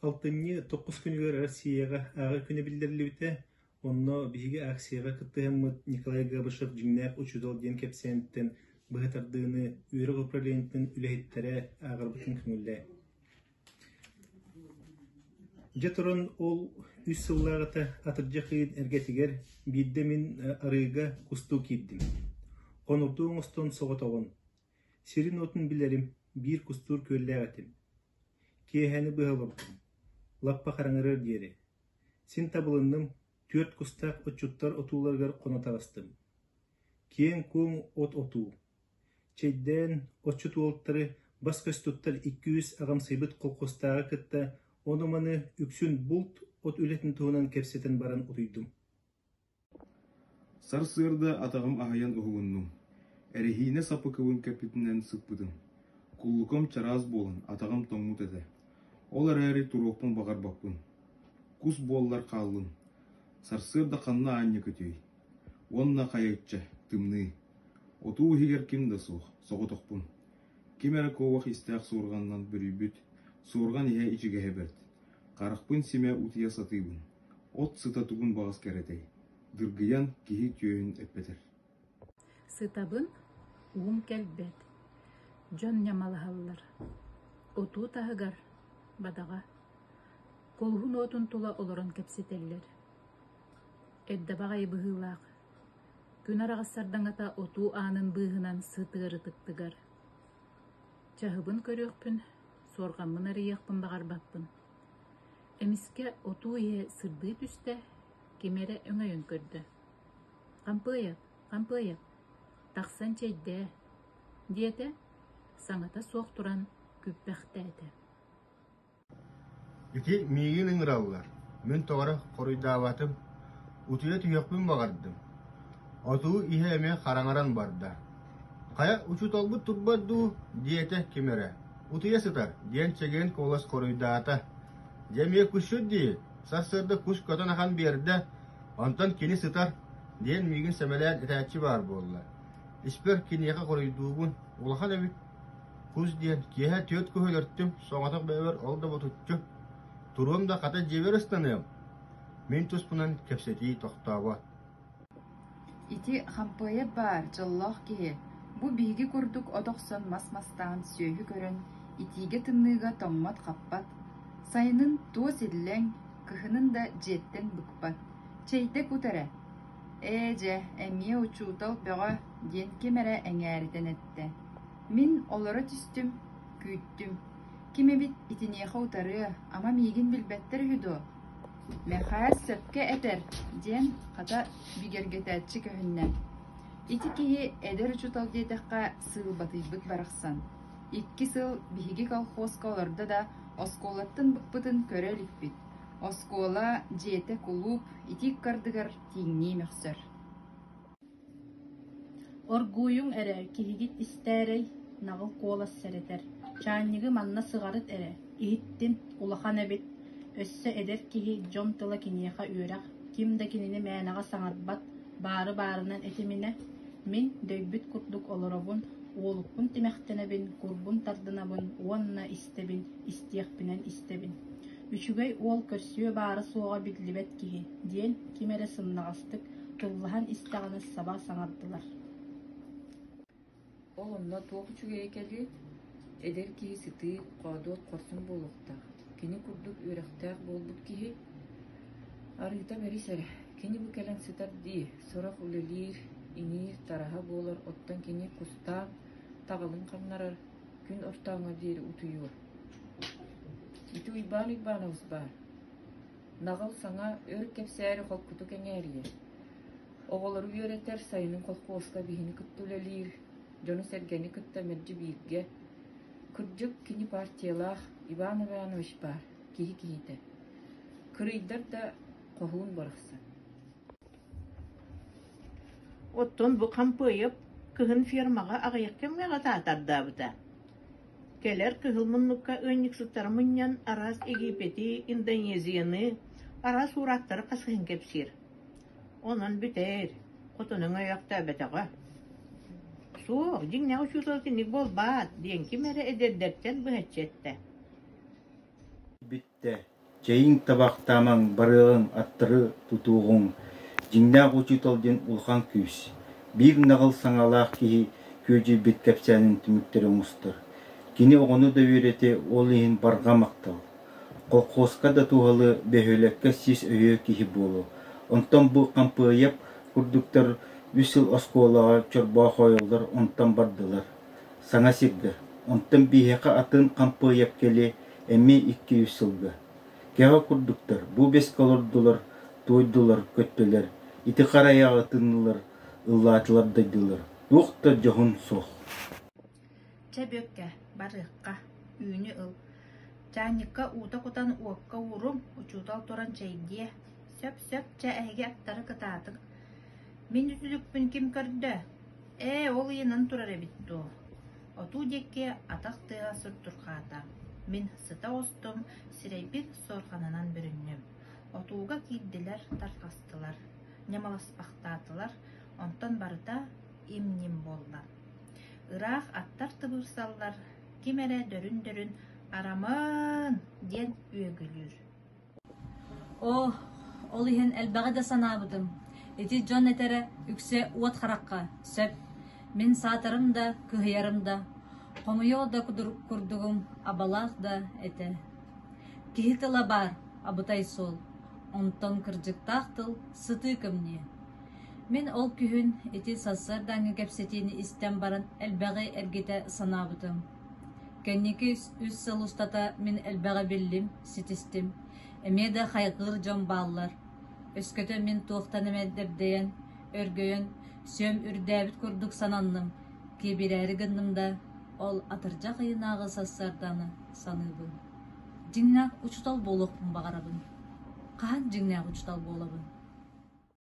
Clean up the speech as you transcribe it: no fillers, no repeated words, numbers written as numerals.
алтынны 9 күнігер Россияға ағы күні білдірілуіте, онно биһиги акцияға кыттыһыммыт Николай Габышев жиңнәк учудол ден кепсенттен быһытардыыны үйрөк управлениятын үлэһиттере ағырбытын күңүллэ. Жеторон ол үс сыллағыта атыржа кыйын эргетигер бидде мин арыыга кустуу киирдим. Конурдуң остон соғотоғын. Сирин отун билерим, бир кустур көлләгатим. Киэһэни быһалырдым. Лаппа қараңырыр диэри. Син табылынным, 4 кустак отчуттар отууларгар конотарастым. Киэн куң от отуу. Чейден отчут уолттары бас көстуттар 200 агамсыйбыт колкостаға кытта, онуманы үксүн булт от үлетін туынан кепсетен баран утуйдум. Сарсырда атағым ағаян ұғынным. Әрехине сапы көвін кәпітінен сыппыдым. Куллуком чараз болын, атағым тоңмут әді. Ол әрі туроқпын бағар бақпын. Кус боллар қалын. Сарсырда қанна анне көтей. Онна қайықча, тымны. Оту ұхигер кімді соғытоқпын. Кем әрі ковақ істәқ соғырғаннан бүрі соғырған еге ичіге хәбәрт. Қарықпын семе утия сатыйбын. От сытатуғын бағыз кәрәтей. Дыргыян кихи түйін әппетер. Сытабын уым кәлбет. Жон ямалахаллар. Оту тағығар бадаға. Колғын отын тула олорон кәпсетеллер. Әдді бағай бұғылақ. Күн арағастардан ата оту анын бұғынан сытығыры тұқтығар. Чағыбын көріқпін, сорғамын арияқпын бағар бақпын. Әміске оту е сырды түсті, кемері өңайын көрді. Қампыйып, тақсан чейді, диеті, саңата соқ тұран күппәқті әді. Ити мейгін ұңыралылар. Мен тоғыры қорыйдаватым, утуя түйекпін бағардым. Оту ihe әме қараңаран барды. Қая учут олбыт турбадду, диеті кемері. Утуя сытар, диен чеген колас қорыйдата. Жемие күші дей, сарсырды күш көтін ақан берді, онтан кені сытар, ден мейгін сәмелән әтәтші бар болла. Іспер кенеға қорыйдуғын, олақан әбіт. Күз ден, кеға төт көхілірттім, соңатық бәвер олда бұтытчы. Турым да қата жебер ұстаным. Мен тұспынан кепсети тоқтауы. Ити қампайы бар, жыллақ кеге. Бу биги курдук одоқсон мас-мастан сөйі көрін, итиге тымныға тоңмат қаппат. Сайынын туос илләң, кыхынын да жеттен бұқпат. Чейте күтәрі. Әже, әмие учутал бәға ден кемәрі әңәрден әтті. Мен олары түстім, күйттім. Кеме бит итинеха утары, ама мейгін білбәттір хүді. Мәхәр сөпке әтер, ден қата бігергетәтші көхіннен. Ити кеге әдер учутал детаққа сыл батыйбыт барақсан. 2 сыл биһиги колхозка оларда да осколаттын бұқпытын көрелік бит. Оскола жете кулуп, итик кардыгар тиңни мәқсір. Оргуюң әрі кегегит істәрей нағыл қолас сәретер. Чанниғы манна сығарыт әрі, иіттін улахан әбет. Өссі әдер кеге жом тыла кенеға үйрақ, кимді кенені мәнаға саңарбат, бары-барынан әтеміне. Мен дөйбіт күрдік оларабын, олықпын темәқтенебін, күрбін тардынабын, онна істебін, істияқпінен істебін. Үшігей ол көрсіе бары соға бідлібет кеге, ден кемері сымнағастық, тұллыған істіғаны саба саңардылар. Ол онна тоқ үшігей кәлі, әдер кеге сыты қадуат қорсын болуқта. Кені күрдік өріқтәқ болбыт кеге, арыта бәрі сәрі. Кені бұл кәлін сытар дей, сұрақ үлелер, инир тараха болар, оттан кені кустан, тағылын қамнарар, күн ортаңа дейір ұтуйуыр. Ити уйбан ауыз бар. Нағыл саңа өр кепсәрі қол күті кәңәрие. Оғылары үйеретер сайының қол қосқа бейіні күттілелер, жоны сәргені күтті мәрджі бейікке. Күрджік кені партиялақ Иван Иванович бар, кейі-кейді. Күрейдер да қоғуын барықсы. Оттон бу кампыйып, кыһын фермаға ағайық кеммеға татардабыта. Келер кыһылмыннукка өйник сыттармыннян арас Египети, Индонезияны, арас ураттары қасығын кепсир. Онан бүтер, қотының аяқта бәтаға. Соқ, жиңна учуталтыник бол бат, ден кемері әдердерттен бұхатчетті. Бітті. чайын табақтамаң барығың аттыры тұтуғың, жиңнақ учуталден улхан күйс. Бир нағыл саңалақ кейі көжі бет кәпсәнін түміктері ұңыстыр. Кені оғыны да өрете ол ең барға мақтал. Қолқосқа да туғалы бәхөлекке сес өйе кейі болу. Онтан бұл қампыйып, күрдіктер үсіл осколаға чорба қойылдар, онтан бардылар. Саңа сиргі, онтан бейхеқа атын қампыйып келе, әме 200 сылғы. Кеға күрдіктер, бұл 5 колордылар, тойдылар, көттілер, ити қараяғы тынылар, ыллатылар дайдылар. Уқта жоғын соқ. Чәбөккә, барыққа, үйіні ыл. Чаңыққа ута құтан уаққа урум, учутал туран чәйге. Сөп-сөп чә әйге аттары кытатың. Мен үтілікпін кім көрді? Ол енін тұрар әбітті. Оту декке атақтыға сұр тұрқата. Мен сыта остым, сирейбір сорғанынан бүріннім. Отуға кейділер тарқастылар. Немаласпақтатылар, онтан барыта имним болла. Ырақ аттар тыбырсаллар, кемере дөрін-дөрін арамын ден өгілір. Ол иһин әлбәғі да санабыдым. Эти Джон әтәрі үксе уат хараққа, сөп. Мен сатарым да, күйерім да, қомыйо да күрдігім, абалақ да әті. Кихитыла бар, абытай сол, онтон кіржіктақтыл, сыты көмне. Мен ол күйін эти сасыр даңы кәпсетені істен барын әлбәғі әргеті санабыдым. Кәннекі үз сылыстата мен әлбәғі білдім, сетістім. Әмеді қайғыр жон баллар. Өскөті мен туықтаным әддердейін, өргөйін, сөм үрдәбіт күрдік сананным. Кебірәрі гындымда, ол атыржа қиынағы сассарданы саныбын. Жиңнақ учутал болуқпын бағарабын. Қан жиңнақ учутал болабын.